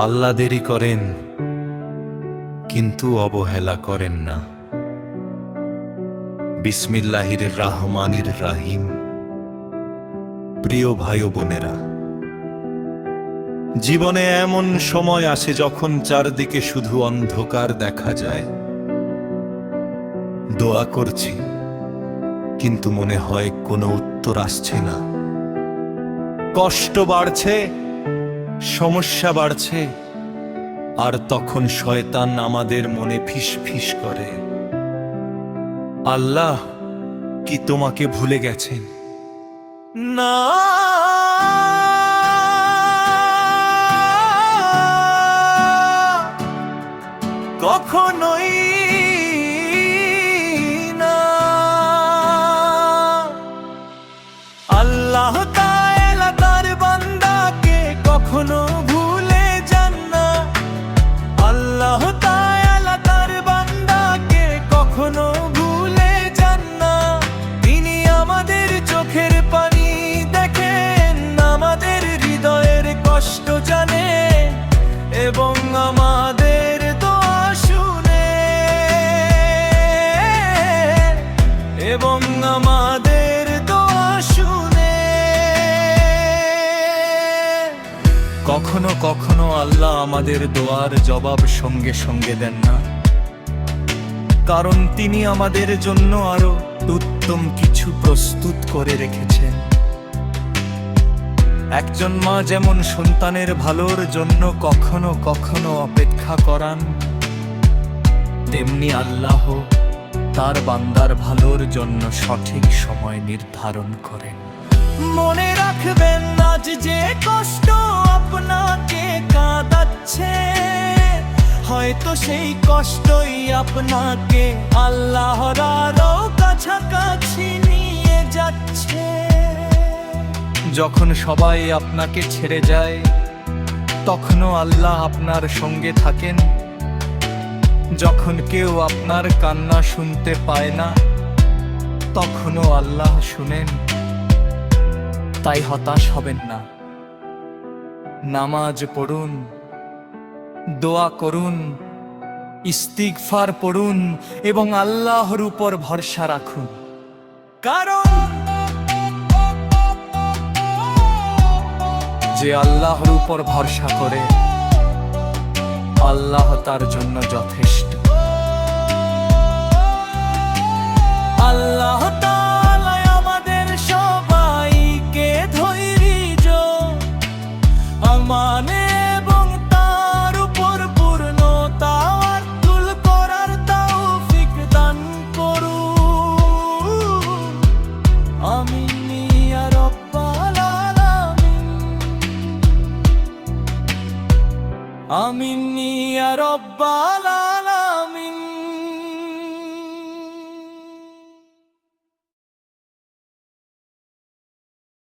আল্লাহ দেরি করেন কিন্তু অবহেলা করেন না। বিসমিল্লাহির রহমানির রাহিম। প্রিয় ভাই ও বোনেরা, জীবনে এমন সময় আসে যখন চারদিকে শুধু অন্ধকার দেখা যায়। দোয়া করছি কিন্তু মনে হয় কোনো উত্তর আসছে না। কষ্ট বাড়ছে, সমস্যা বাড়ছে, আর তখন শয়তান আমাদের মনে ফিসফিস করে, আল্লাহ কি তোমাকে ভুলে গেছেন? না, কখনোই না। আল্লাহ তাআলা তার বান্দাকে কখনো ভুলে যান না। আল্লাহ তাআলা তার বান্দাকে কখনো ভুলে যান না। তিনি আমাদের চোখের পানি দেখেন, আমাদের হৃদয়ের কষ্ট জানেন, এবং আমাদের দোয়া শুনেন, এবং আমাদের দোয়া শুনেন। কখনো কখনো আল্লাহ আমাদের দোয়ার জবাব সঙ্গে সঙ্গে দেন না, কারণ তিনি আমাদের জন্য আরো উত্তম কিছু প্রস্তুত করে রেখেছেন। একজন মা যেমন সন্তানের ভালোর জন্য কখনো কখনো অপেক্ষা করান, তেমনি আল্লাহ তার বান্দার ভালোর জন্য সঠিক সময় নির্ধারণ করেন। মনে রাখবেন, আজ যে কষ্ট আপনাকে কাঁদাচ্ছে, হয়তো সেই কষ্টই আপনাকে আল্লাহর আরো কাছাকাছি নিয়ে যাচ্ছে। যখন সবাই আপনাকে ছেড়ে যায়, তখনও আল্লাহ আপনার সঙ্গে থাকেন। যখন কেউ আপনার কান্না শুনতে পায় না, তখনও আল্লাহ শুনেন। তাই হতাশ হবেন না। নামাজ পড়ুন, দোয়া করুন, ইস্তিগফার পড়ুন এবং আল্লাহর উপর ভরসা রাখুন, কারণ যে আল্লাহর উপর ভরসা করে, আল্লাহ তার জন্য যথেষ্ট। আল্লাহ তাআলা আমাদের সবাইকে ধৈর্য, আমান এবং তার উপর পূর্ণ তাওয়াক্কুল করার তৌফিক দান করুন। আমিন ইয়া রাব্বাল আলামিন। আমিন ইয়া রাব্বাল